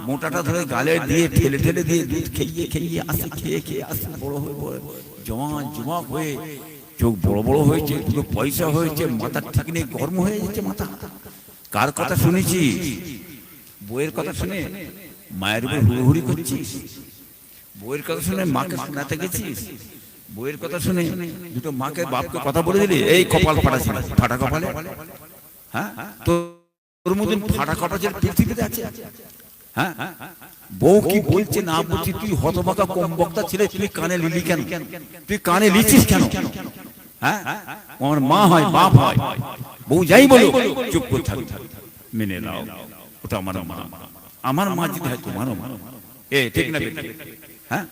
মোটাটা ধরে গালে দিয়ে ঠেলে ঠেলে দিয়ে দুধ খেয়ে খেয়ে আসে, খেয়ে খেয়ে আসে, বড় হয়ে বড় জমা হয়ে চোখ বড় বড় হয়েছে, দুটো পয়সা হয়েছে, মাথা ঠিক নেই, গরম হয়ে যাচ্ছে মাথা। কার কথা শুনেছি? বইয়ের কথা শুনে মায়ের উপর হুড়োহুড়ি করছিস? বইয়ের কথা শুনে মাকে শোনাতে গেছিস? বইয়ের কথা শুনে দুটো মাকে বাপকে কথা বলে দিলি? এই কপাল ফাটা ছিল, ফাটা কপালে, হ্যাঁ তোর মতন ফাটা কপাল পৃথিবীতে আছে? হ্যাঁ, বউ কি বলছে না বলছি, তুই হতবাকা কম বক্তা ছেলে, তুই কানে লিলি কেন? তুই কানে লিচিস কেন? হ্যাঁ, আমার মা হয়, বাপ হয়, বউ যাই বলো চুপ করে থাক, মেনে নাও, ওটা আমার মা। আমার মা যদি হয় তোমারও মা, এ ঠিক না? হ্যাঁ,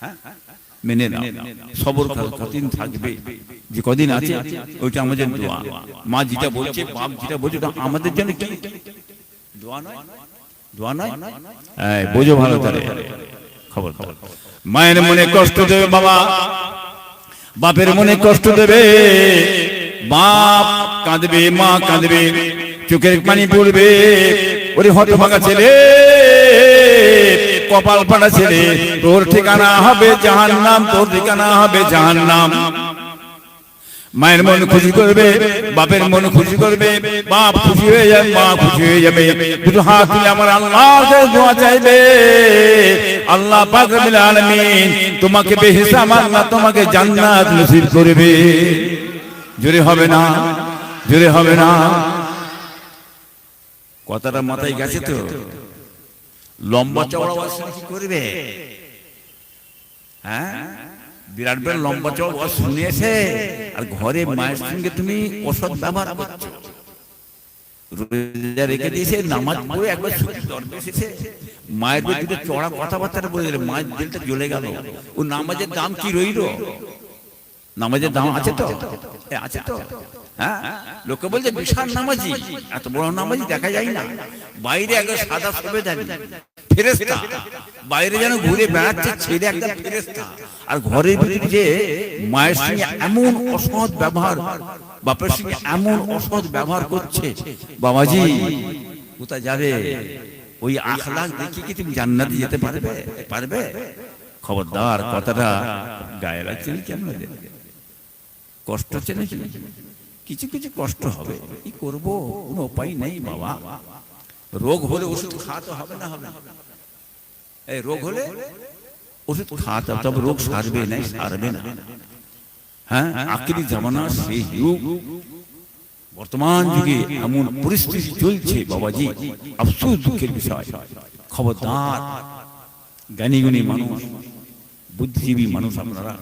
মেনে নাও, সবর কতদিন থাকবে, যে কদিন আছে ওইটা আমাদের দোয়া। মা যেটা বলছে, বাপ যেটা বলছে, ওটা আমাদের জন্য কি দোয়া নয়? দোয়া নয়? বোঝো ভালো করে, খবর। মায়ের মনে কষ্ট দেবে বাবা, বাপের মনে কষ্ট দেবে, বাপ কাঁদবে, মা কাঁদবে, চোখের পানি পড়বে। ওরে হতভাগা ছেলে, কপাল ফাটা ছেলে, তোর ঠিকানা হবে জাহান্নাম, তোর ঠিকানা হবে জাহান্নাম। মায়ের মন খুশি করবে, বাপের মন খুশি করবে, বাপ খুশি হয়ে যাবে, মা খুশি হয়ে যাবে। দুটো হাত তুলে আমার আল্লাহর কাছে দোয়া চাইবে, আল্লাহ পাক রব্বুল আলামিন তোমাকে বেহিসাব আল্লাহ তোমাকে জান্নাত নসিব করবে। জোরে হবে না? জোরে হবে না? কথাটা মাথায় গেছে তো? লম্বা চওড়া কি করবে? হ্যাঁ, বিরাট বিরাট লম্বা চওড়া শুনেছে, আর ঘরে মায়ের সঙ্গে তুমি অসৎ ব্যবহার করছো। রোজা রেখে দিয়েছে, নামাজ পড়ে একবার এসেছে, মায়ের দুটো চড়া কথাবার্তা বলে দিলে, মায়ের দিলটা জ্বলে গেল। ও নামাজের দাম কি রইল? নামাজের দাম আছে তো? আছে তো? হ্যাঁ, লোকে বলছে বিশাল নামাজি, এত বড় নামাজি দেখা যায় না। বাইরে একদম সাদা সুবেদারি ফেরেশতা, বাইরে যেন ঘুরে বেড়াচ্ছে, ছেলে একদম ফেরেশতা, আর ঘরের ভিতরে যে মায়ের সঙ্গে এমন অসৎ ব্যবহার, বাপের সঙ্গে এমন অসৎ ব্যবহার করছে, বাবাজি কোথায় যাবে? ওই আখলাক দেখে কি তুমি জান্নাতে যেতে পারবে? পারবে? খবরদার, কথাটা গায়ে রাখছেন কেন? কষ্ট হচ্ছে নাকি? কিছু কিছু কষ্ট হবে, কি করবো, কোনো উপায় নেই বাবা। রোগ হলে ওষুধ খাওয়াতে হবে না? হবে? এই রোগ হলে ওষুধ খাওয়াতে হবে, তবে রোগ সারবে না, সারবে না। হ্যাঁ, আখিরি জামানা সেই যুগ, বর্তমান যুগে এমন পরিস্থিতি চলছে বাবাজি, আফসোস, দুঃখের বিষয়। খবরদার, জ্ঞানী গুণী মানুষ, বুদ্ধিজীবী মানুষ আপনারা,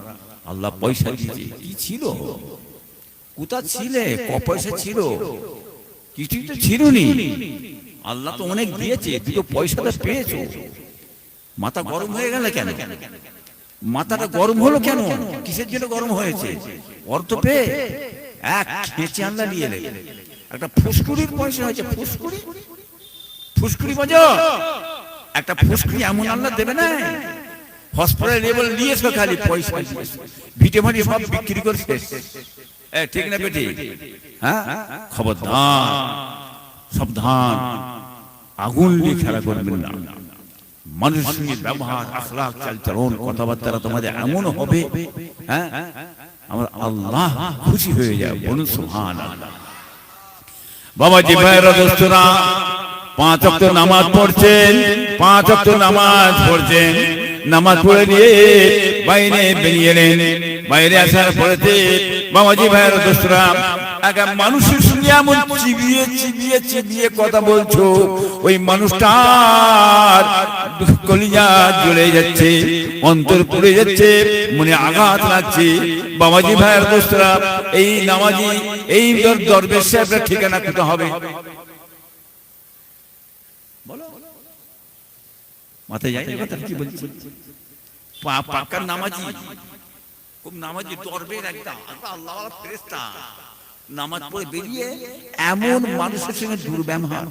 আল্লাহ পয়সা দিয়েছে, কি ছিল? কোথা ছিলে? ক পয়সা ছিল? কিছুই তো ছিল নি। আল্লাহ তো অনেক দিয়েছে, দুটো পয়সাটা পেয়েছো, মাথা গরম হয়ে গেল কেন? মাথাটা গরম হলো কেন? কিসের জন্য গরম হয়েছে? অর্থ পেয়ে এক খেঁচে আল্লাহ নিয়ে এলে, একটা ফুসকুড়ির পয়সা হয়েছে। ফুসকুড়ি, ফুসকুড়ি বাজো, একটা ফুসকুড়ি এমন আল্লাহ দেবে না। হসপিটাল লেভেল নিয়েছো, খালি পয়সা ভিটে মাটি সব বিক্রি করছে, ঠিক না বেটি? হ্যাঁ, খবরদার, সাবধান, আগুন নিয়ে খেলা করবেন না। মানুষের সঙ্গে ব্যবহার, আখলাক, চালচলন, কথাবার্তা তোমাদের এমন হবে, হ্যাঁ, আমার আল্লাহ খুশি হয়ে যায়। বলুন সুবহানাল্লাহ। বাবাজি ভাইরা, দোস্তরা, 5 ওয়াক্ত নামাজ পড়ছেন, 5 ওয়াক্ত নামাজ পড়ছেন, নামাজ পড়ে নিয়ে বাইরে বেরিয়ে এলেন। বাইরে আসার পরেতে বাবাজি ভাইয়ের দোস্তরা, একটা মানুষের সঙ্গে এমন চিবিয়ে চিবিয়ে চিবিয়ে কথা বলছো, ওই মানুষটার কলিজা জ্বলে যাচ্ছে, অন্তর পুড়ে যাচ্ছে, মনে আঘাত লাগছে। বাবাজি ভাইয়ের দোস্তরা, এই নামাজি, এই দরবেশ সাহেবের ঠিকানা কোথায় হবে? বলো, মাথায় যায় না কথা কি বলছি? পাক্কা নামাজি, খুব নামাজি দরবেশ, একটা আল্লাহওয়ালা ফেরেশতা, নামাজ পড়ে বেরিয়ে এমন মানুষের সঙ্গে দুর্ব্যবহার,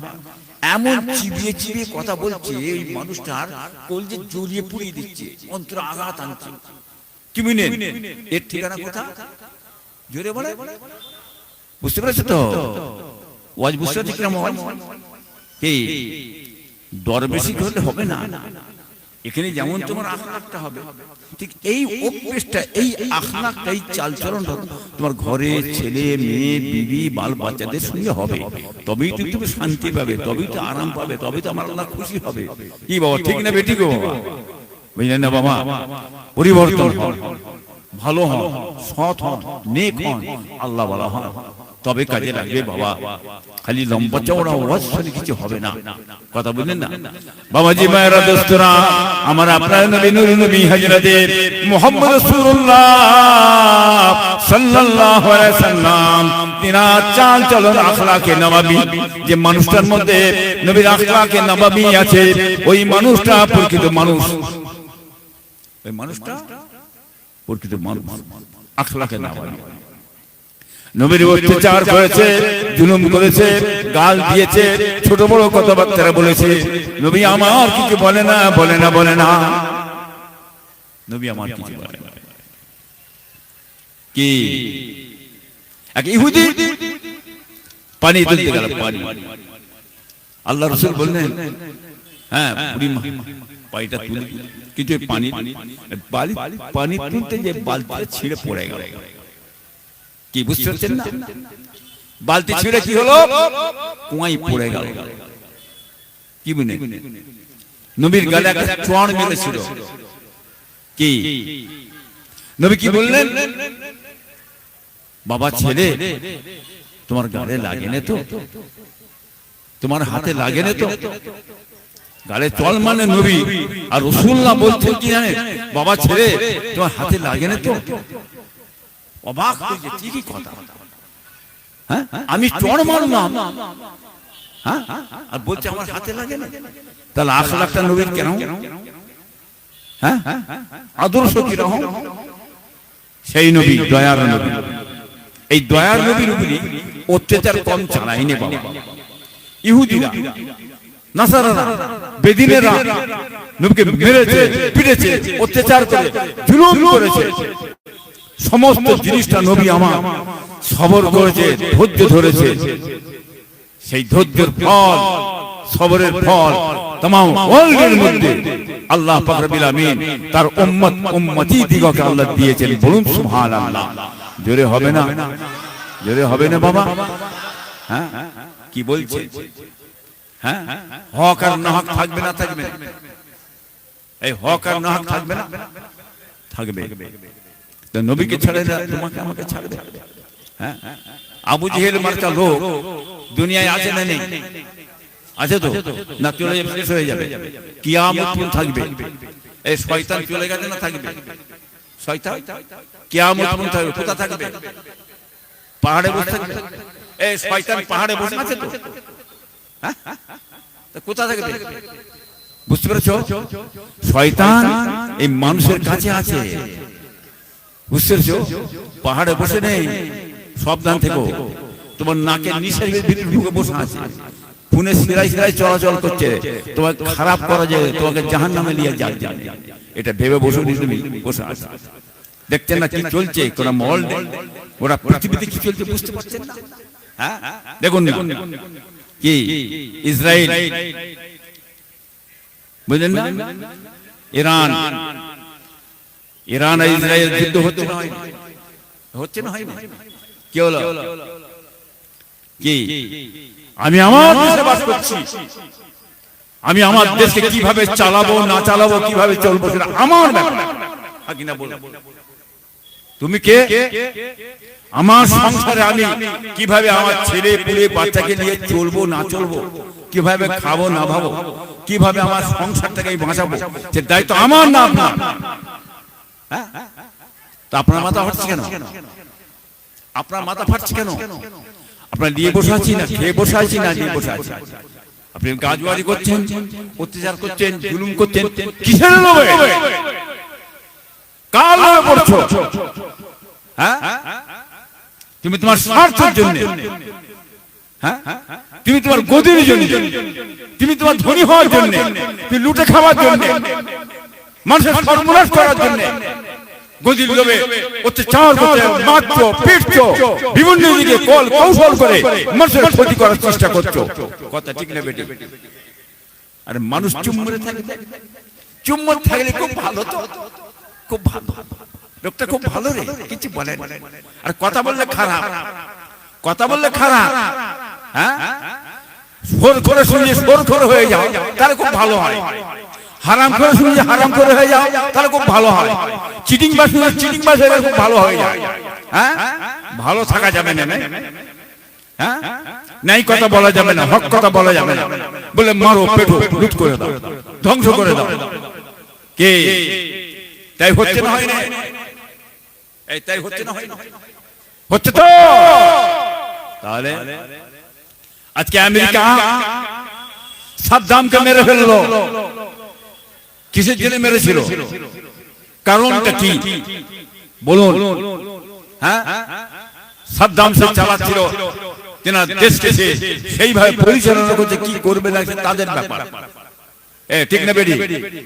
এমন চিবিয়ে চিবিয়ে কথা বলছে, এই মানুষটার কলজে জ্বলিয়ে পুড়িয়ে দিচ্ছে, অন্তরে আঘাত আনছে। কি মিনে এর ঠিকানা কোথা? জোরে বলে, বুঝতে পেরেছো তো? ওয়াজ বুঝতে পারছি কিরম ওয়াজ? দরবেশি করলে হবে না। এখানে যেমন তোমার আখলাকটা হবে, ঠিক এই অভ্যেসটা, এই আখলাকটা, এই চালচলনটা তোমার ঘরে ছেলে মেয়ে বিবি বাল বাচ্চাদের সঙ্গে হবে। তবেই তো তুমি শান্তি পাবে, তবেই তো আরাম পাবে, তবেই তো আমার আল্লাহ খুশি হবে। কি বাবা, ঠিক না বেটি গো বাবা? বুঝলেন না বাবা? পরিবর্তন হন, ভালো হন, সৎ হন, নেক হন, আল্লাহ বলা হন, তবে কাজে লাগবে বাবা। খালি লম্বা চওড়া ওয়াজ শুনে কিছু হবে না, কথা বুঝলেন না বাবাজি? মায়েরা, দোস্তরা আমার, আপনার নবী নূর নবী হযরতে মুহাম্মদ রাসূলুল্লাহ সাল্লাল্লাহু আলাইহি সাল্লাম তিনার চাল চলন আখলাকে নববী, যে মানুষটার মধ্যে নবীর আখলাকে নববী আছে, ওই মানুষটা প্রকৃত মানুষ, ওই মানুষটা প্রকৃত মানুষ, আখলাকে নববী। নবীর অত্যাচার করেছে, জুলুম করেছে, গাল দিয়েছে, ছোট বড় কথাবার্তা বলেছে, নবী আমার কিছু বলে না, বলে না, বলে না, নবী আমার কিছু বলে না। কি এক ইহুদি পানি তুলতে গেল, পানি, আল্লাহ রাসূল বললেন, হ্যাঁ বুড়িমা পানিটা তুলে, কিন্তু পানি তুলতে যে বালতি ছিঁড়ে পড়ে গেল। কি বুঝতে পারছেন না? বালতি ছিঁড়ে কি হলো? কুয়ায় পড়ে গেল। কি বুঝলেন? নবীর গালে একটা চড় মেরেছিল। কি নবী কি বললেন? বাবা ছেলে, তোমার গালে লাগে না তো, তোমার হাতে লাগে না তো? গালে চল মানে নবী, আর রাসূলুল্লাহ বলছেন কি জানেন? বাবা ছেলে, তোমার হাতে লাগে না তো? অবাক হয়ে, ঠিকই কথা, হ্যাঁ আমি চড় মারলাম, হ্যাঁ আর বলছে আমার হাতে লাগে না। তাহলে আখলাকটা নবীর কেন? হ্যাঁ আদর্শ কি রকম? সেই নবী দয়ার নবী, এই দয়ার নবীর উপরে অত্যাচার কম চালায়নি বাবা। ইহুদিরা, নাসারারা, বেদিনেরা নবীকে মেরেছে, পিটেছে, অত্যাচার করে, জুলুম করেছে। সমস্ত জিনিসটা নবী আমার সবর করেছে, ধৈর্য ধরেছে। সেই ধৈর্যের ফল, সবরের ফল तमाम ওয়ার্ল্ডের মধ্যে আল্লাহ পাক রব্বুল আমিন তার উম্মত উম্মতি দিগকে আল্লাহ দিয়েছেন। বলুন সুবহানাল্লাহ। জোরে হবে না? জোরে হবে না বাবা? হ্যাঁ কি বলছে? হ্যাঁ হক আর নাহক থাকবে না? থাকবে। এই হক আর নাহক থাকবে না? থাকবে। তো নবীকে ছাড়ে না, তোমাকে আমাকে ছাড়বে? হ্যাঁ আবু জেহেল মার্কা লোক দুনিয়ায় আছে না নেই? আছে তো না? চলে যাবে, শেষ হয়ে যাবে, কিয়ামত পর্যন্ত থাকবে। এই শয়তান চলে গেছে না? থাকবে। শয়তান কিয়ামত পর্যন্ত থাকবে। কোথা থাকবে? পাহাড়ে বসে থাকবে। এই শয়তান পাহাড়ে বসে আছে তো, হ্যাঁ তো কোথা থাকবে? বুঝতে পেরেছো? শয়তান এই মানুষের কাছে আছে, বুঝতে পেরেছো? পাহাড়ে বসে নেই। সাবধান থেকো, তোমার নাকের নিচের ভিতরে ঢুকে বসে আছে, খুনে সিরাই সিরাই চলাচল করছে, তোমাকে খারাপ করা যায়, তোমাকে জাহান্নামে নিয়ে যায়। এটা ভেবে বসে তুমি বসে আছে। দেখছেন না কি চলছে? কোন মহল, ওরা পৃথিবীতে কি চলছে বুঝতে পারছেন না? হ্যাঁ দেখুন না কি ইসরায়েল, বুঝলেন না? ইরান আর ইসরায়েল যুদ্ধ হচ্ছে না? হচ্ছে না? হয় না? কি হলো? কি আমি আমার দেশে বাস করছি, আমি আমার দেশকে কিভাবে চালাবো না চালাবো, কিভাবে চলবো সেটা আমার ব্যাপার। কিনা বলো, তুমি কে? আমার সংসারে আমি কিভাবে আমার ছেলে পুলে বাচ্চাকে নিয়ে চলবো না চলবো, কিভাবে খাবো না ভাবো, কিভাবে আমার সংসারটাকে বাঁচাবো, সে দায়িত্ব আমার না আপনার। হ্যাঁ তা আপনার মাথা ফাটছে কেন? আপনার মাথা ফাটছে কেন? আপনার নিয়ে বসে আছি না খেয়ে বসে আছি না নিয়ে বসে আছি? আপনি কাজবাজি করছেন, অত্যাচার করছেন, জুলুম করছেন, কিসের লোভে? কার লোভে পড়ছো? হ্যাঁ তুমি তোমার স্বার্থের জন্য, হ্যাঁ তুমি তোমার গদির জন্য, তুমি তোমার ধনী হওয়ার জন্য, তুমি লুটে খাওয়ার জন্য, মানুষের সর্বনাশ করার জন্য গদির লোভে অত্যাচার করছো, মারছো, পিটছো, বিভিন্ন দিকে কল কৌশল করে মানুষের ক্ষতি করার চেষ্টা করছো। কথা ঠিক না বেটি? আর মানুষ চুম্বরে থাকবে, চুম্বর থাকলে খুব ভালো, তো খুব ভালো, লোকটা খুব ভালো রে, কিছু বলে না। আর কথা বললে খারাপ, কথা বললে খারাপ, হ্যাঁ, সোর করে শুনলে সোর করে হয়ে যাও তাহলে খুব ভালো হয়, হারাম করে শুনলে হারাম করে হয়ে যাও তাহলে খুব ভালো হয়, চিটিং বাস শুনলে চিটিং বাস হয়ে খুব ভালো হয়ে যায়। হ্যাঁ, ভালো থাকা যাবে না, হ্যাঁ, নাই কথা বলা যাবে না, হক কথা বলা যাবে না, বলে মারো পেটো লুট করে দাও, ধ্বংস করে দাও। কে তাই হচ্ছে না, হয় না? এই তাই হচ্ছে না, হয় না? হচ্ছে তো। তাহলে আজকে আমেরিকা সাদ্দামকে মেরে ফেললো, কিসের জন্য মেরেছিল? কারণটা কি বলুন? হ্যাঁ, সাদ্দাম সে চালাচ্ছিল, তেনার দেশকে সেইভাবে পরিচালনা করছে, কি করবে না তাদের ব্যাপার, ঠিক না বেডি?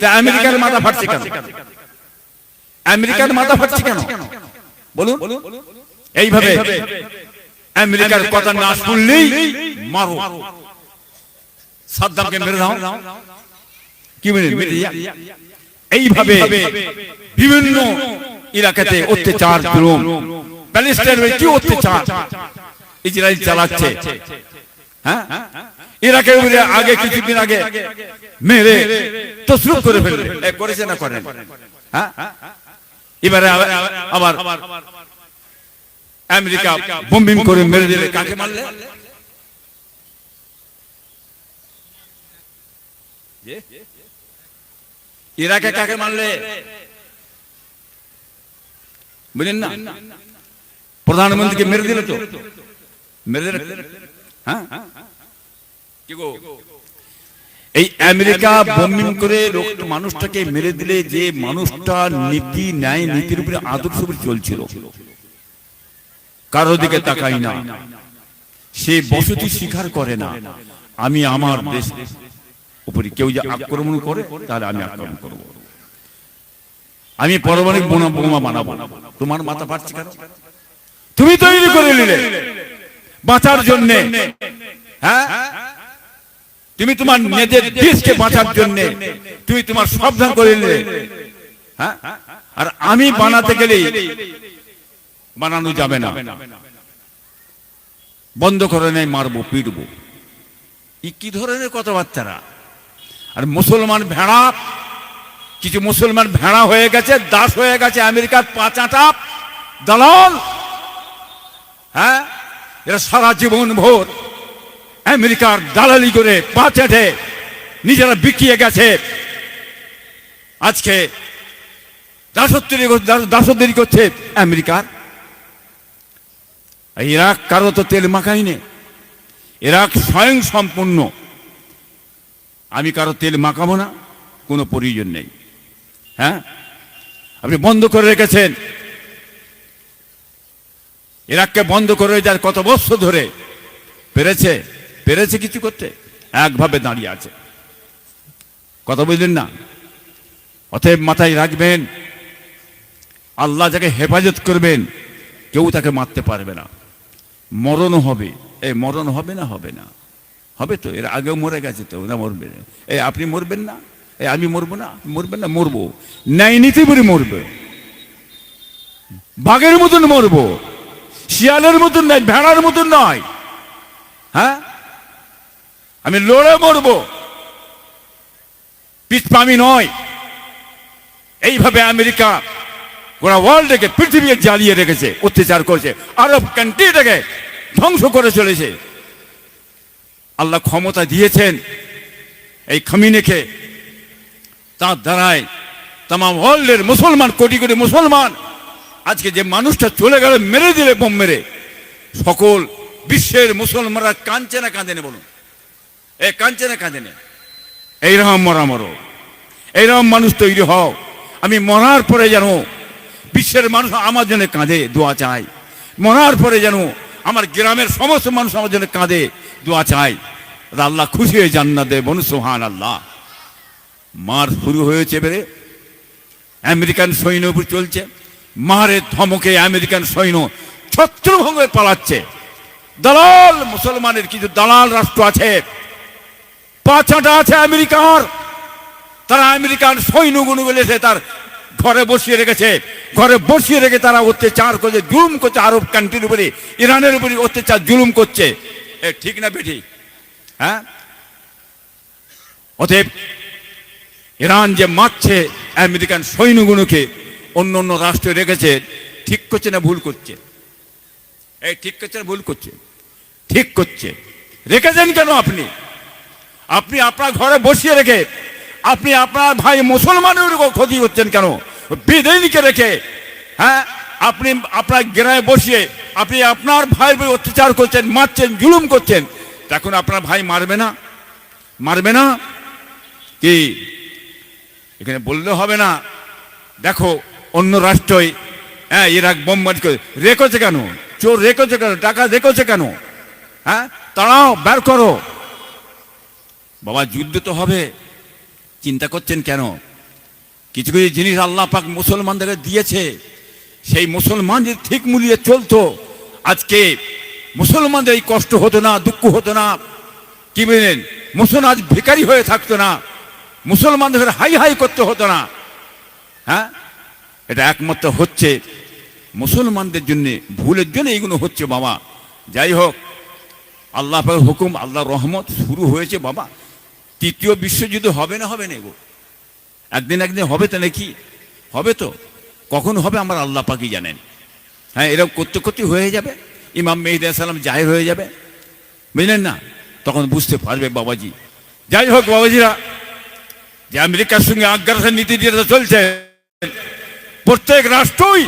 তা আমেরিকার মাথা ফাটছে কেন? আমেরিকার মাথা ফাটছে কেন বলুন? এইভাবে আমেরিকার কথা না শুনলেই মারো, সাদ্দামকে মেরে দাও, কি মেরে এইভাবে বিভিন্ন এলাকাতে অত্যাচার, জুলুম, প্যালেস্টাইনের কি অত্যাচার ইসরায়েল চালাচ্ছে। হ্যাঁ, ইরাকে আগে কিছুদিন আগে মেরে তসরুফ করে ফেলবে, করেছে না করেন? হ্যাঁ, এবারে আবার আমেরিকা বোম্বিং করে মেরে দিলে, কাকে মারলে? ইরাকে কাকে মারলে বুঝলেন না? প্রধানমন্ত্রীকে মেরে দিল তো, মেরে দিল। হ্যাঁ, কি গো, এই আমেরিকা বোম্বিং করে মানুষটাকে মেরে দিলে, যে মানুষটা নীতি ন্যায় নীতির উপরে আদর্শ উপরে চলছিল, কারো দিকে তাকাই না, সে বসতি স্বীকার করে না, আমি আমার দেশ উপরে কেউ যে আক্রমণ করে তাহলে আমি আক্রমণ করব, আমি পারমাণবিক বোমা বানাবো। তোমার মাথা ফাটছে কেন? তুমি তৈরি করে নিলে বাঁচার জন্য। হ্যাঁ, তুমি তোমার নিজের দেশকে বাঁচার জন্য তুমি তোমার সাবধান করে নিলে। হ্যাঁ, আর আমি বানাতে গেলে বানানো যাবে না, বন্ধ করে নেই, মারবো, পিটবো। কি ধরনের কথাবার্তারা? আর মুসলমান ভেড়া, কিছু মুসলমান ভেড়া হয়ে গেছে, দাস হয়ে গেছে আমেরিকার পাঁচাটা দালাল। হ্যাঁ, এরা সারা জীবন ভোর আমেরিকার দালালি করে পাঁচাটে নিজেরা বিকিয়ে গেছে, আজকে দাসত্ব করছে আমেরিকার। ইরাক কারো তো তেল মাখাই নেই, ইরাক স্বয়ং সম্পূর্ণ। আমি কারো তেল মাখাবো না, কোনো প্রয়োজন নেই। হ্যাঁ, আপনি বন্ধ করে রেখেছেন ইরাককে, বন্ধ করে যার কত বছর ধরে পেরেছে, পেরেছে কিছু করতে? একভাবে দাঁড়িয়ে আছে, কথা বুঝলেন না? অতএব মাথায় রাখবেন, আল্লাহ যাকে হেফাজত করবেন কেউ তাকে মারতে পারবে না। মরণ হবে, এই মরণ হবে না? হবে না, হবে তো। এর আগেও মরে গেছে তো, না মরবে? এই আপনি মরবেন না, এই আমি মরবো না? মরবেন না? মরবো, ন্যায় নীতি করে মরবে, বাঘের মতন মরবো, শিয়ালের মতন নয়, ভেড়ার মতন নয়। হ্যাঁ, আমি লড়ে মরবো, পিছপামি নয়। এইভাবে আমেরিকা গোটা ওয়ার্ল্ডকে, পৃথিবী জ্বালিয়ে রেখেছে, অত্যাচার করেছে, আরব কান্ট্রিটাকে ধ্বংস করে চলেছে। আল্লাহ ক্ষমতা দিয়েছেন এই খামিনেকে, তার দ্বারাই তাম ওয়ার্ল্ডের মুসলমান, কোটি কোটি মুসলমান, আজকে যে মানুষটা চলে গেল মেরে দিলে বোম মেরে, সকল বিশ্বের মুসলমানরা কাঁদছে না কাঁদে না বলুন? এ কাঁদছে না কাঁদে না? এইরকম মরা মরো, এইরকম মানুষ তৈরি হও। আমি মরার পরে যেন বিশ্বের মানুষ আমার জন্য কাঁদে, দোয়া চাই। মরার পরে যেন আমার গ্রামের সমস্ত মানুষ আমার জন্য কাঁদে, দোয়া চাই। আল্লাহ খুশি হয়ে জান্নাত দেবে, বলুন সুবহানাল্লাহ। মার শুরু হয়েছে, বেড়ে আমেরিকান সৈন্য উপর চলছে, মারের ধমকে আমেরিকান সৈন্য ছত্রভঙ্গে পালাচ্ছে। দালাল মুসলমানের কিছু দালাল রাষ্ট্র আছে, পাছাটা আছে আমেরিকার, তারা আমেরিকান সৈন্যগুলো বলেছে তার ঘরে বসিয়ে রেখেছে, ঘরে বসিয়ে রেখে তারা অত্যাচার করছে, জুলুম করছে, আরব কান্ট্রির উপরে, ইরানের উপরে অত্যাচার জুলুম করছে। ঠিক না বেঠিক? হ্যাঁ, অতএব ইরান যে মারছে আমেরিকান সৈন্যগুলোকে, অন্য অন্য রাষ্ট্রে রেখেছে, ঠিক করছে না ভুল করছে? এই ঠিক করছে না ভুল করছে? ঠিক করছে। রেখেছেন কেন আপনি? আপনি আপনার ঘরে বসিয়ে রেখে আপনি আপনার ভাই মুসলমানের ক্ষতি করছেন কেন? বিদেশীকে রেখে, হ্যাঁ, আপনি আপনার গ্রামে বসিয়ে আপনি আপনার ভাইয়ের উপর অত্যাচার করছেন, মারছেন, জুলুম করছেন, তখন আপনার ভাই মারবে না? মারবে না কি? এখানে বললে হবে না। দেখো অন্য রাষ্ট্রই, হ্যাঁ, ইরাক বোমবার্ড করে রেখেছে কেন? চোর রেখেছে কেন? টাকা রেখেছে কেন? হ্যাঁ, তারাও বের করো। বাবা, যুদ্ধ তো হবে, চিন্তা করছেন কেন? কিছু কিছু জিনিস আল্লাহ পাক মুসলমানদেরকে দিয়েছে, সেই মুসলমান যদি ঠিক মূল্যে চলতো, আজকে মুসলমানদের এই কষ্ট হতো না, দুঃখ হতো না। কি বলেন? মুসলমান আজ ভিখারি হয়ে থাকতো না, মুসলমানদের হাই হাই করতে হতো না। হ্যাঁ, এটা একমাত্র হচ্ছে মুসলমানদের জন্য, ভুলের জন্য এইগুলো হচ্ছে বাবা। যাই হোক, আল্লাহ পাকের হুকুম, আল্লাহর রহমত শুরু হয়েছে বাবা। তৃতীয় বিশ্বযুদ্ধ হবে না? হবে না গো, একদিন একদিন হবে তো নাকি? হবে তো, কখন হবে আমার আল্লাহ পাকই জানেন। হ্যাঁ, এরকম করতে করতে হয়ে যাবে, ইমাম মেহেদী আলাইহিস সালাম জাহির হয়ে যাবে, বুঝলেন না? তখন বুঝতে পারবে বাবাজি। যাই হোক বাবাজিরা, যে আমেরিকার সঙ্গে আগ্রাসন নীতি যেটা চলছে, প্রত্যেক রাষ্ট্রই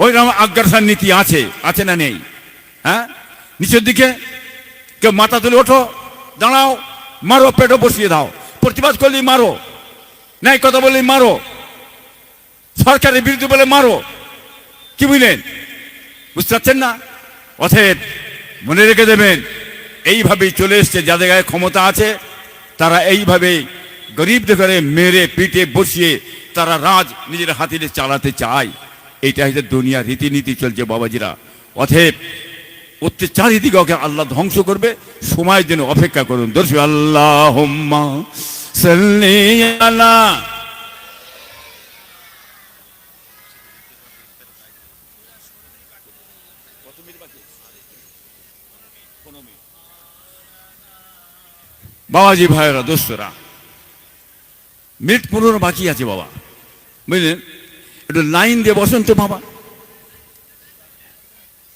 ওই রকম আগ্রাসন নীতি আছে, আছে না নেই? হ্যাঁ, নিচের দিকে কেউ মাথা তুলে ওঠো, দাঁড়াও, মারো, পেটে বসিয়ে দাও, প্রতিবাদ করলেই মারো, ন্যায় কথা বললেই মারো, সরকারের বিরুদ্ধে বলে মারো। কি বুঝলেন? বুঝতে পারছেন না? অতএব মনে রেখে দেবেন, এইভাবেই চলে এসছে। যাদের গায়ে ক্ষমতা আছে তারা এইভাবেই গরিবদের ঘরে মেরে পিটে বসিয়ে তারা রাজ নিজের হাতে চালাতে চায়। এইটা হচ্ছে দুনিয়ার রীতিনীতি চলছে বাবাজিরা। অতএব অত্যাচারী দিগকে আল্লাহ ধ্বংস করবে, সময়ের জন্য অপেক্ষা করুন। দর্শক, আল্লাহুম্মা সাল্লি আলা। বাবাজি, ভাইরা, দোস্তরা, মিনিট 15 বাকি আছে বাবা, বুঝলেন? একটু লাইন দিয়ে বসেন তো বাবা,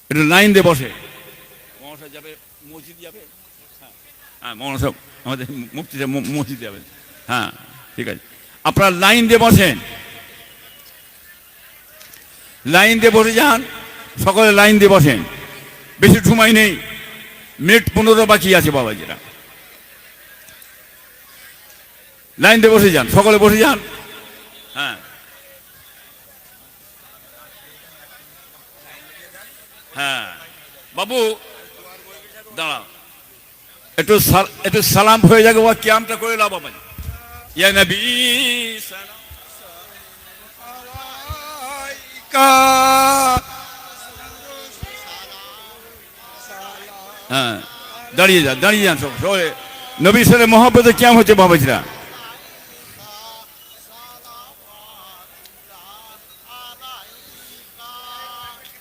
একটু লাইন দিয়ে বসে। মহাশয় যাবে, মসজিদ যাবে। হ্যাঁ, মহাশয় আমাদের মুফতি মসজিদ যাবেন। হ্যাঁ, ঠিক আছে, আপনারা লাইন দিয়ে বসেন, লাইন দিয়ে বসে যান, সকলে লাইন দিয়ে বসেন, বেশি সময় নেই, মিনিট 15 বাকি আছে বাবাজিরা। লাইন দিয়ে বসে যান, সকলে বসে যান। হ্যাঁ হ্যাঁ, বাবু দাঁড়াও, একটু সালাম হয়ে যাবে, ও কিয়ামটা করে লাও বাবা। ইয়া নবী সালাম আলাইকা। হ্যাঁ, দাঁড়িয়ে যান, দাঁড়িয়ে যান, সকলে নবীর সাথে মহব্বতে কিয়াম হচ্ছে বাবাজিরা।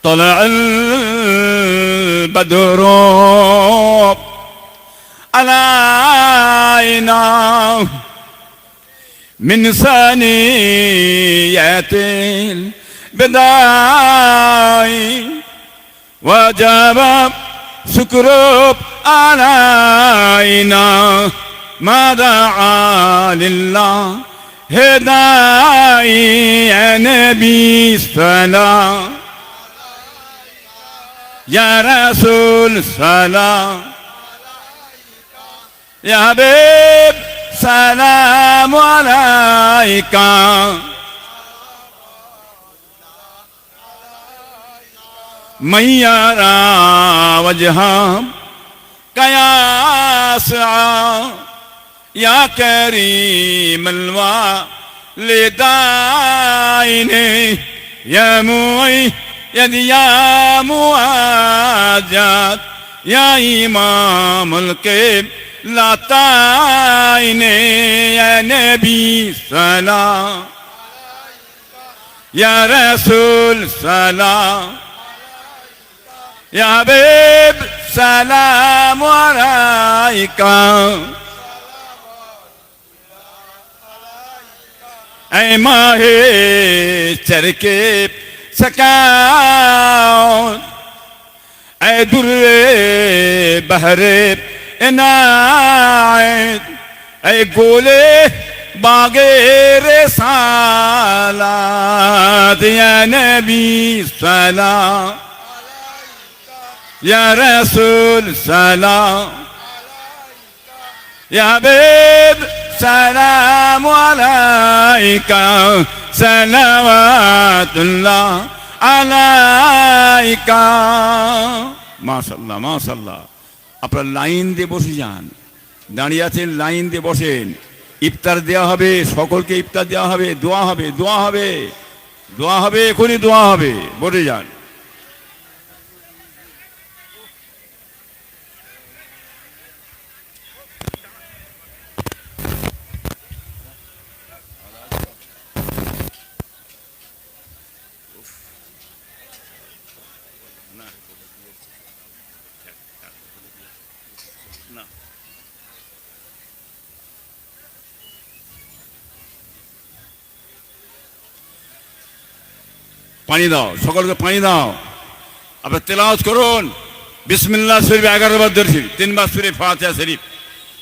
طلع البدر علينا من ثنيات البداء وجب شكر علينا ما دعا لله هداي يا نبي السلام يا رسول سلام يا حبيب سلام عليك من يرى وجهك يا سعى يا كريم الوالدين يا معين يا مواجد يا إمام लताइने या नबी सलाम या रसूल सलाम या हबीब सलाम अलैका ऐ माहे चरके सकाउन ऐ दुर्रे बहरे इनायत ऐ गोले बागे रिसालत या नबी सलाम या रसूल सलाम या हबीब सलाम अलैका सलावतुल्लाह अलैका माशाल्लाह माशाल्लाह আপনারা লাইন দিয়ে বসে যান দাঁড়িয়ে আছেন লাইন দিয়ে বসেন ইফতার দেওয়া হবে সকলকে ইফতার দেওয়া হবে দোয়া হবে দোয়া হবে দোয়া হবে এখনই দোয়া হবে বসে যান পানি দাও সকলকে পানি দাও আপনারা তেলাওয়াত করুন বিসমিল্লাহ শরীফ 11 বার দরুদ 3 বার সূরা ফাতিহা শরীফ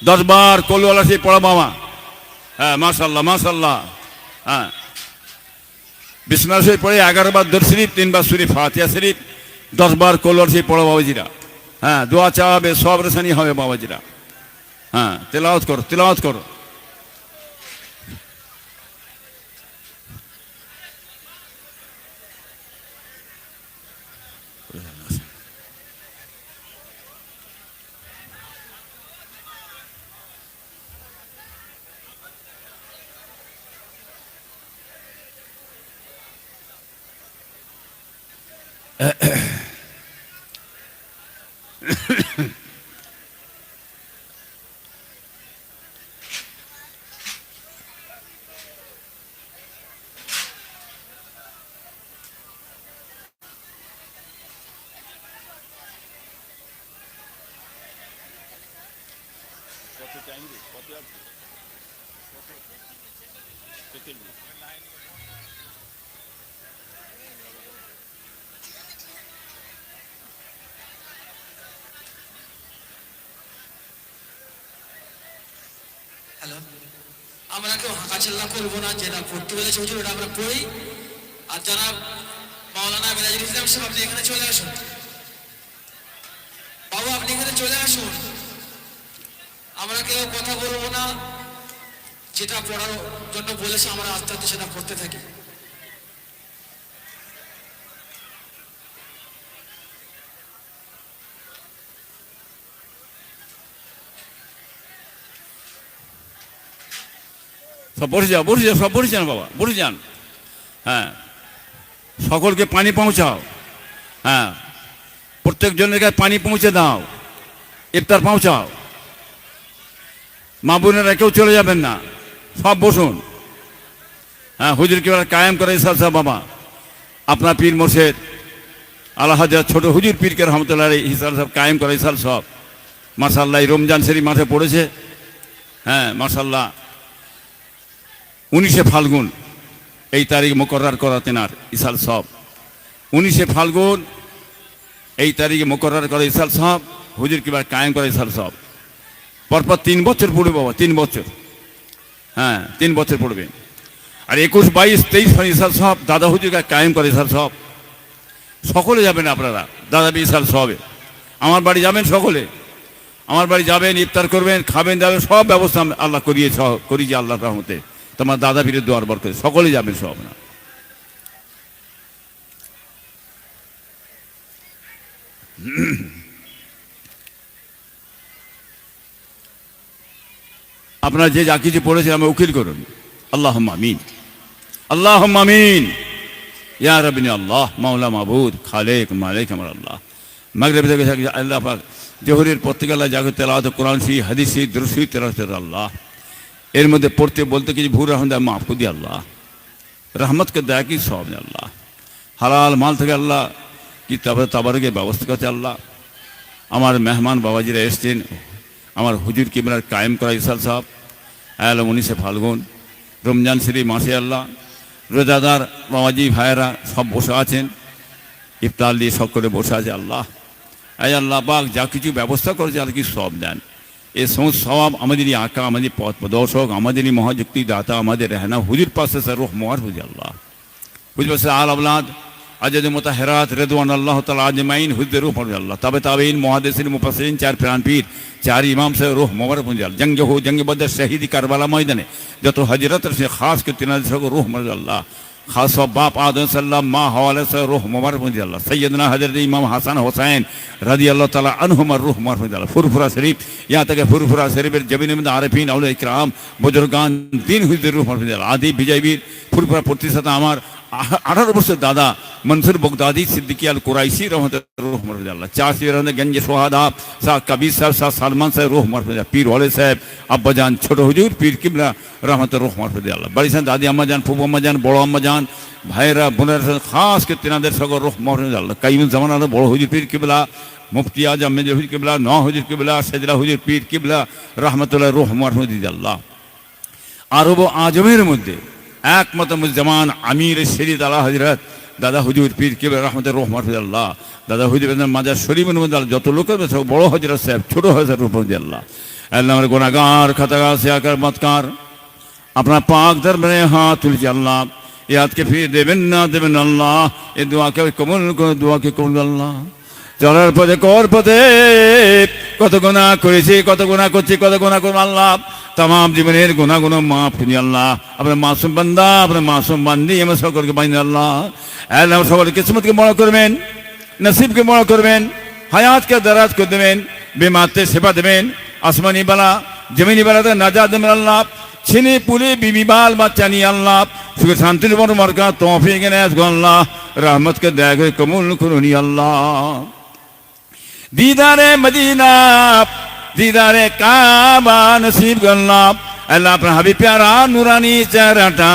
10 বার কুল ওয়ালা শরীফ পড়া বাবা হ্যাঁ মাশাআল্লাহ মাশাআল্লাহ হ্যাঁ বিসমিল্লাহ শরীফ পড়ে 11 বার দরুদ শরীফ 3 বার সূরা ফাতিহা শরীফ 10 বার কুল ওয়ালা শরীফ পড়া বাবাজিরা হ্যাঁ দোয়া চাওয়াবে সব রেশানি হবে বাবাজিরা হ্যাঁ তেলাওয়াত করো তেলাওয়াত করো হ্যালো আমরা কেউ হাঁকাচাল্লা করবো না যেটা পড়তে বলেছে হুজুর ওটা আমরা পড়ি আর যারা মাওলানা মিরাজুল ইসলাম সাহেব আপনি এখানে চলে আসুন বাবু আপনি এখানে চলে আসুন আমরা কেউ কথা বলবো না যেটা পড়ার জন্য বলেছে আমরা আস্তে আস্তে সেটা পড়তে থাকি সব বসে যাও সব বসে যান বাবা বসে যান হ্যাঁ সকলকে পানি পৌঁছাও হ্যাঁ প্রত্যেকজনের কাছে পানি পৌঁছে দাও ইফতার পৌঁছাও মা বোনেরা কেউ চলে যাবেন না সব বসুন হ্যাঁ হুজুরকে কায়েম করে ইসাল সাহেব বাবা আপনার পীর মোর্শেদ আল্লাহ হাজার ছোট হুজুর পীরকে রহমতুল্লাহ ইসাল সাহেব কায়েম করে ইসাল সব মাশাআল্লাহ রমজান শরীফ মাঠে পড়েছে হ্যাঁ মাশাআল্লাহ 19 ফাল্গুন এই তারিখ মুকরর করাতেন আর ইসাল সব 19 ফাল্গুন এই তারিখে মুকরর করে ইসাল সব হুজুর কিবার কায়েম করে ইসাল সব পরপর 3 বছর পড়বে বাবা 3 বছর হ্যাঁ 3 বছর পড়বে আর 21, 22, 23 ইসাল সব দাদা হুজুরকে কায়েম করে ইসাল সব সকলে যাবেন আপনারা দাদা ইসাল সবে আমার বাড়ি যাবেন সকলে আমার বাড়ি যাবেন ইফতার করবেন খাবেন যাবেন সব ব্যবস্থা আল্লাহ করিয়েছে আল্লাহর রহমতে তোমার দাদা পীরের দোয়ার বরকতে সকলে যাবেন সব না আপনারা যে যা কিছু পড়েছেন আমি উকিল করুন আল্লাহুম্মা আমিন আল্লাহুম্মা আমিন ইয়া রাব্বিনা আল্লাহ মাওলা মাবুদ খালিক মালিক আমার আল্লাহ মাগরিব থেকে আল্লাহ পাক জোহরের প্রত্যেকালা জাগো তেলাওয়াত কোরআন শরীফ হাদিস শরীফ দুরূদ শরীফ তেলাওয়াত আল্লাহ এর মধ্যে পড়তে বলতে কিছু ভুল রহমত মাফ করে দিয়ে আল্লাহ রহমতকে দেয় কি সব আল্লাহ হালাল মাল থেকে আল্লাহ কি তাবারকে ব্যবস্থা করতে আল্লাহ আমার মেহমান বাবাজিরা এসছেন আমার হুজুর কিবলার কায়েম করা ইসাল সাহেব আয়াল 19 ফাল্গুন রমজান শরীফ মাসে আল্লাহ রোজাদার বাবাজি ভাইয়েরা সব বসে আছেন ইফতার দিয়ে সকলে বসে আছে আল্লাহ এই আল্লাহ পাক যা কিছু ব্যবস্থা করেছে আর কি সব দেন এই সমস্ত সব আমাদেরই আঁকা আমাদের পথ প্রদর্শক আমাদেরই মহাযুক্তি দাতা আমাদের রেহনা হুজুর পাশে স্যার রোহ মোয়ার হুজি আল্লাহ হুজুর পাশে আল আবলাদ আজাদ মুতাহেরাত রেদওয়ান আল্লাহ তাআলা আজমাইন হুজুর রূহ পড়ে আল্লাহ তবে তাবেইন মুহাদ্দিসিন মুফাসসিরিন চার প্রাণপীর চার ইমাম সাহেব রোহ মোবারক পড়ে আল্লাহ জঙ্গ বদর শহীদ কারবালা ময়দানে যত হজরত সে খাস করে তিনাদের সঙ্গে রোহ মোবারক আল্লাহ खास बाप आदम सल्लल्लाहु माँ हवाले से रूह मुबारक मुझे अल्लाह सैयदना हजरत इमाम हसन हुसैन रजी अल्लाह ताला अन्हुमा रूह मुबारक मुझे अल्लाह फुरफुरा शरीफ यहाँ तक फुरफुरा शरीफ जबीन में आरिफीन औलिया इकराम बुजुर्गान दिन हुई रूह मुबारक मुझे अल्लाह आदि विजयवीर फुरफुरा प्रतिशत আমার 18 বছর দাদা মনসুর বগদাদি সিদ্দিকী আল কুরাইশি রহমতুল্লাহ রূহ মুবারক আল্লাহ চাষি রহমত গঞ্জ সোহাদা শাহ কবির সাহেব শাহ সালমান সাহেব রূহ মুবারক পীর ওয়ালে সাহেব আব্বাজান ছোট হুজুর পীর কিবলা রহমতুল্লাহ রূহ মুবারক আল্লাহ বড়ি সান দাদি আম্মা জান ফুফু আম্মা জান বড় আম্মা জান ভাইরা বোনেরা খাস করে তিনাদের সঙ্গে রূহ মুবারক আল্লাহ কাইমুল জামানার বড় হুজুর পীর কিবলা মুফতি আজম মেজর হুজুর কিবলা নও হুজুর কিবলা সেজলা হুজুর পীর কিবলা রহমতুল্লাহ রূহ মুবারক আল্লাহ আরব আজমের মধ্যে একমাত্র মুজামান আমির শরীদ আলা হযরত দাদা হুজুর পীর কিবলা রহমতুল্লাহ রূহ মুবারক আল্লাহ দাদা হুজুর মাজার শরীফের মধ্যে যত লোকের সব বড় হযরত সাহেব ছোট হযরত রূহ মুবারক আল্লাহ আল্লাহ আমার গুনাহগার খাতাগার সিয়াকার মতকার अपना पाक दरबारे हाथ तुलसी अल्लाह याद के फिर देवेन अल्लाह ये दुआ के कबूल करो दुआ के कबूल अल्लाह চলার পথে কর পথে কত গুনাহ করেছি কত গুনাহ করছি কত গুনাহ করব আল্লাহ तमाम জীবনের গুনাহগুলো maaf করে আল্লাহ আপনার মাসুম বান্দা আপনার মাসুম বান্দি আমরা সকলকে বাইন আল্লাহ আল্লাহ সকলের কিসমতকে বড় করবেন নসিবকে বড় করবেন হায়াতকে দারাজ করে দেবেন বেমাতে সেবা দেবেন আসমানি বালা জমিনি বালাতে নাজাত দেবেন আল্লাহ ছেলে পুলে বিবি বাল বাচ্চা নিয়ে আল্লাহ সুখে শান্তির বড় মার্কা তৌফিক এনায়েত করুন আল্লাহ রহমতকে দয়া করে কবুল করুন আল্লাহ दीदारे मदीना दीदारे काबा नसीब करना अल्लाह अपना हबीब प्यारा नूरानी चेहराटा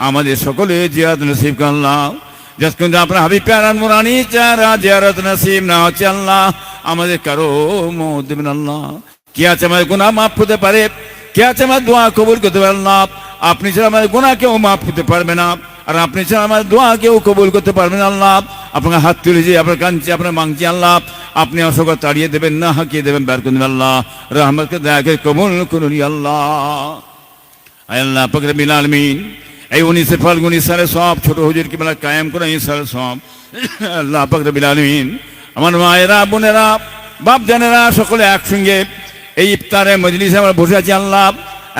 আমাদের সকলে জিয়ারত নসিব করুন যতক্ষণ আপনার হাবিব প্যারা নূরানি চেহারা জিয়ারত নসিব না হচ্ছে আল্লাহ আমাদের কারো মওত দেবেন আল্লাহ কি আছে আমাদের গুনাহ মাফ করতে পারে কি আছে আমাদের দোয়া কবুল করতে পারে আল্লাহ আপনি ছাড়া আমাদের গুনাহ কেউ মাফ করতে পারবে না আর আপনি ছাড়া আমাদের দোয়া কেউ কবুল করতে পারবেন আল্লাহ আপনার হাত তুলেছি আপনার কাঁদছি আপনার মাংছি আল্লাহ আপনি অসংখ্য তাড়িয়ে দেবেন না হাঁকিয়ে দেবেন বের করে দেবেন আল্লাহ রহমতকে দয়া করে কবুল করুন আল্লাহ আল্লাহ পাক রব্বুল আলামিন এই 19 ফাল্গুন সালে সব ছোট হুজুর কিবলা কায়েম করা এই সালে সব আল্লাহ পাক রব্বুল আলামিন আমার মায়েরা বোনেরা বাপ জানেরা সকলে একসঙ্গে এই ইফতারে মজলিসে আমরা বসে আছি আল্লাহ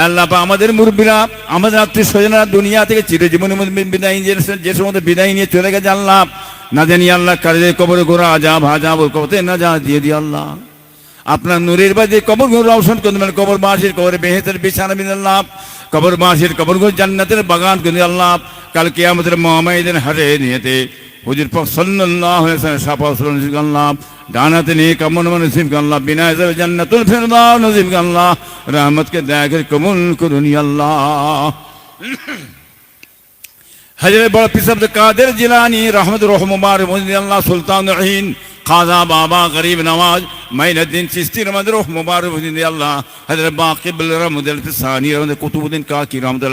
আল্লাহ পাক আমাদের মুরব্বিরা আমাদের আত্মীয় স্বজনরা দুনিয়া থেকে চিরজীবনের বিদায় যে সমস্ত বিদায় নিয়ে চলে গেছে আল্লাহ না জানি আল্লাহ কাজে কবরে গোরা আজাব হাজাব কবরে না যা দিয়ে দিয়ে আল্লাহ আপনার নূরের বাদে কবর ঘর রওশন করে দেবেন কবর বাসির কবরে বেহেতের বিছানা বিন আল্লাহ কবর বাসির কবর ঘর জান্নাতের বাগান করে আল্লাহ কাল কিয়ামতের মহামাইদের হারে নিয়েতে হুজুর পাক সাল্লাল্লাহু আলাইহি ওয়াসাল্লাম শাফাআত নসিব আল্লাহ ডানাতে নেক আমল নসিব আল্লাহ বিনা হিসাবে জান্নাতুল ফিরদাউস নসিব আল্লাহ রহমত के दया कर कबूल करुन अल्लाह हजरत बड़ा पिसब कादिर जिलानी रहमत रोह मुबारक अल्लाह सुल्तान रहीन खाजा बाबा गरीब नवाज मैनुद्दीन चिश्ती रहमत रोह मुबारक अल्लाह हजरत बाक़िब रहमत अल-फ़सानी रहमत कुतुबुद्दीन काकी रहमत